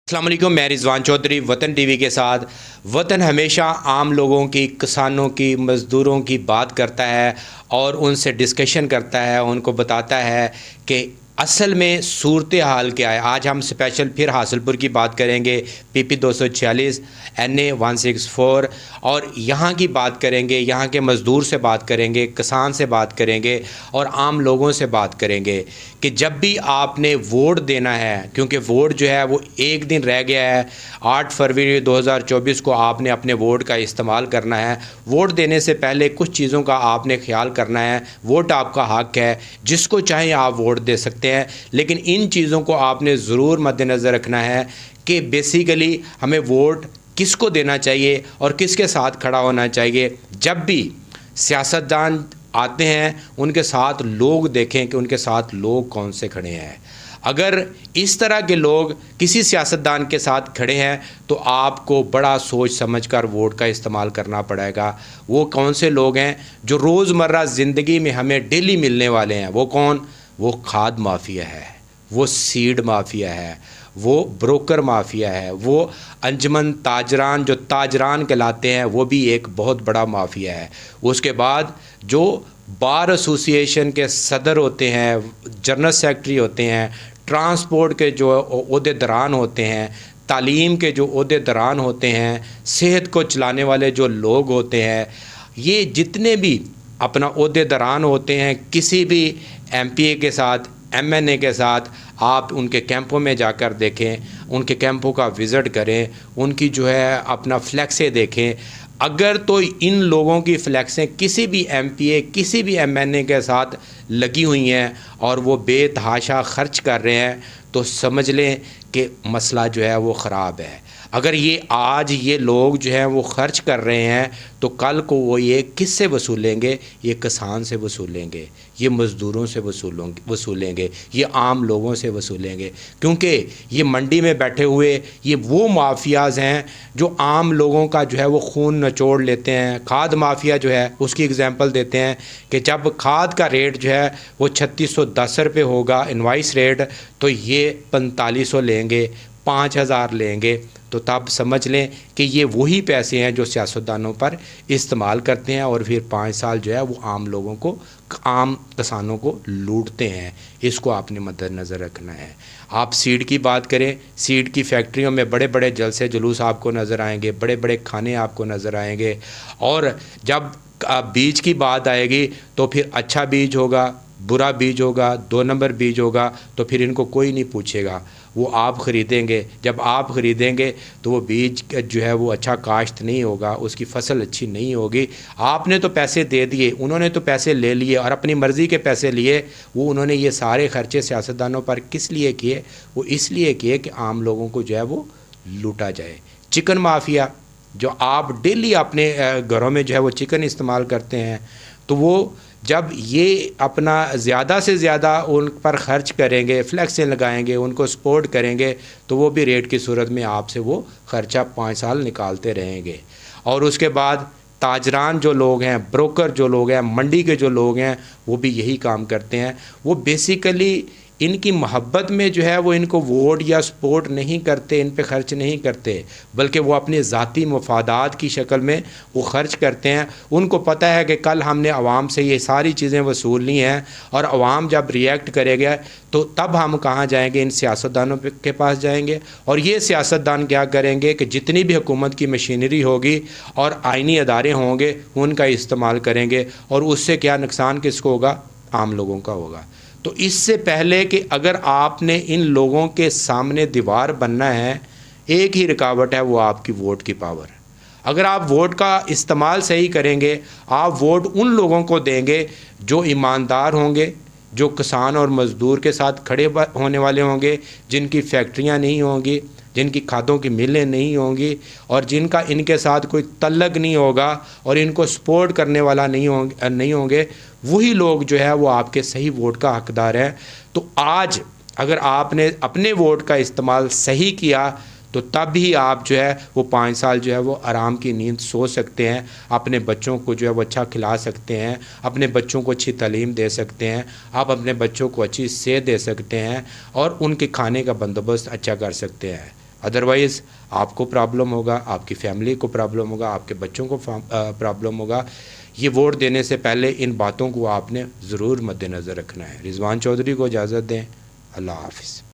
अस्सलाम वालेकुम, मैं रिजवान चौधरी वतन टीवी के साथ। वतन हमेशा आम लोगों की, किसानों की, मज़दूरों की बात करता है और उनसे डिस्कशन करता है, उनको बताता है कि असल में सूरत हाल क्या है। आज हम स्पेशल फिर हासिलपुर की बात करेंगे, PP 246 NA 164, और यहाँ की बात करेंगे, यहाँ के मज़दूर से बात करेंगे, किसान से बात करेंगे और आम लोगों से बात करेंगे कि जब भी आपने वोट देना है, क्योंकि वोट जो है वो एक दिन रह गया है, 8 फरवरी 2024 को आपने अपने वोट का इस्तेमाल करना है। वोट देने से पहले कुछ चीज़ों का आपने ख्याल करना है। वोट आपका हक़ है, जिसको चाहे आप वोट दे सकते हैं, लेकिन इन चीज़ों को आपने ज़रूर मद्देनज़र रखना है कि बेसिकली हमें वोट किसको देना चाहिए और किसके साथ खड़ा होना चाहिए। जब भी सियासतदान आते हैं उनके साथ लोग देखें कि उनके साथ लोग कौन से खड़े हैं। अगर इस तरह के लोग किसी सियासतदान के साथ खड़े हैं तो आपको बड़ा सोच समझकर वोट का इस्तेमाल करना पड़ेगा। वो कौन से लोग हैं जो रोज़मर्रा ज़िंदगी में हमें डेली मिलने वाले हैं? वो कौन? वो खाद माफिया है, वो सीड माफिया है, वो ब्रोकर माफिया है, वो अंजमन ताजरान जो ताजरान कहलाते हैं वो भी एक बहुत बड़ा माफिया है। उसके बाद जो बार एसोसिएशन के सदर होते हैं, जनरल सेक्रेटरी होते हैं, ट्रांसपोर्ट के जो ओहदेदारान होते हैं, तालीम के जो ओहदेदारान होते हैं, सेहत को चलाने वाले जो लोग होते हैं, ये जितने भी अपना ओहदेदारान होते हैं, किसी भी MPA के साथ, MNA के साथ आप उनके कैंपों में जाकर देखें, उनके कैंपों का विज़िट करें, उनकी जो है अपना फ्लैक्सें देखें। अगर तो इन लोगों की फ्लैक्सें किसी भी MPA, किसी भी MNA के साथ लगी हुई हैं और वो बेतहाशा ख़र्च कर रहे हैं, तो समझ लें कि मसला जो है वो ख़राब है। अगर ये आज ये लोग जो हैं वो ख़र्च कर रहे हैं तो कल को वो ये किससे वसूलेंगे? ये किसान से वसूलेंगे, ये मज़दूरों से वसूलेंगे, ये आम लोगों से वसूलेंगे, क्योंकि ये मंडी में बैठे हुए ये वो माफियाज़ हैं जो आम लोगों का जो है वो खून निचोड़ लेते हैं। खाद माफिया जो है उसकी एग्जांपल देते हैं कि जब खाद का रेट जो है वो 3610 रुपये होगा इनवाइस रेट, तो ये 4500 लेंगे, 5000 लेंगे। तो तब समझ लें कि ये वही पैसे हैं जो सियासतदानों पर इस्तेमाल करते हैं और फिर 5 साल जो है वो आम लोगों को, आम किसानों को लूटते हैं। इसको आपने मद्देनज़र रखना है। आप सीड की बात करें, सीड की फैक्ट्रियों में बड़े बड़े जलसे जुलूस आपको नज़र आएंगे, बड़े बड़े खाने आपको नज़र आएंगे, और जब बीज की बात आएगी तो फिर अच्छा बीज होगा, बुरा बीज होगा, 2 नंबर बीज होगा, तो फिर इनको कोई नहीं पूछेगा, वो आप ख़रीदेंगे। जब आप ख़रीदेंगे तो वो बीज जो है वो अच्छा काश्त नहीं होगा, उसकी फ़सल अच्छी नहीं होगी। आपने तो पैसे दे दिए, उन्होंने तो पैसे ले लिए और अपनी मर्ज़ी के पैसे लिए। वो उन्होंने ये सारे ख़र्चे सियासतदानों पर किस लिए किए? वो इसलिए किए कि आम लोगों को जो है वो लूटा जाए। चिकन माफिया, जो आप डेली अपने घरों में जो है वो चिकन इस्तेमाल करते हैं, तो वो जब ये अपना ज़्यादा से ज़्यादा उन पर ख़र्च करेंगे, फ्लैक्सें लगाएंगे, उनको सपोर्ट करेंगे, तो वो भी रेट की सूरत में आपसे वो ख़र्चा 5 साल निकालते रहेंगे। और उसके बाद ताजरान जो लोग हैं, ब्रोकर जो लोग हैं, मंडी के जो लोग हैं, वो भी यही काम करते हैं। वो बेसिकली इनकी मोहब्बत में जो है वो इनको वोट या सपोर्ट नहीं करते, इन पे ख़र्च नहीं करते, बल्कि वो अपने ज़ाती मफादात की शक्ल में वो ख़र्च करते हैं। उनको पता है कि कल हमने आवाम से ये सारी चीज़ें वसूलनी हैं और आवाम जब रिएक्ट करेगा तो तब हम कहाँ जाएंगे? इन सियासतदानों के पास जाएंगे। और ये सियासतदान क्या करेंगे कि जितनी भी हुकूमत की मशीनरी होगी और आइनी अदारे होंगे उनका इस्तेमाल करेंगे, और उससे क्या नुकसान किसको होगा? आम लोगों का होगा। तो इससे पहले कि अगर आपने इन लोगों के सामने दीवार बनना है, एक ही रुकावट है, वो आपकी वोट की पावर। अगर आप वोट का इस्तेमाल सही करेंगे, आप वोट उन लोगों को देंगे जो ईमानदार होंगे, जो किसान और मज़दूर के साथ खड़े होने वाले होंगे, जिनकी फैक्ट्रियां नहीं होंगी, जिनकी खादों की मिलें नहीं होंगी, और जिनका इनके साथ कोई तल्लक नहीं होगा और इनको सपोर्ट करने वाला नहीं होंगे, वही लोग जो है वो आपके सही वोट का हकदार हैं। तो आज अगर आपने अपने वोट का इस्तेमाल सही किया तो तब ही आप जो है वो 5 साल जो है वो आराम की नींद सो सकते हैं, अपने बच्चों को जो है वो अच्छा खिला सकते हैं, अपने बच्चों को अच्छी तालीम दे सकते हैं, आप अपने बच्चों को अच्छी सेहत दे सकते हैं और उनके खाने का बंदोबस्त अच्छा कर सकते हैं। ادروائز آپ کو پرابلم ہوگا, آپ کی فیملی کو پرابلم ہوگا, آپ کے بچوں کو پرابلم ہوگا. یہ ووٹ دینے سے پہلے ان باتوں کو آپ نے ضرور مد نظر رکھنا ہے. رضوان چودھری کو اجازت دیں. اللہ حافظ.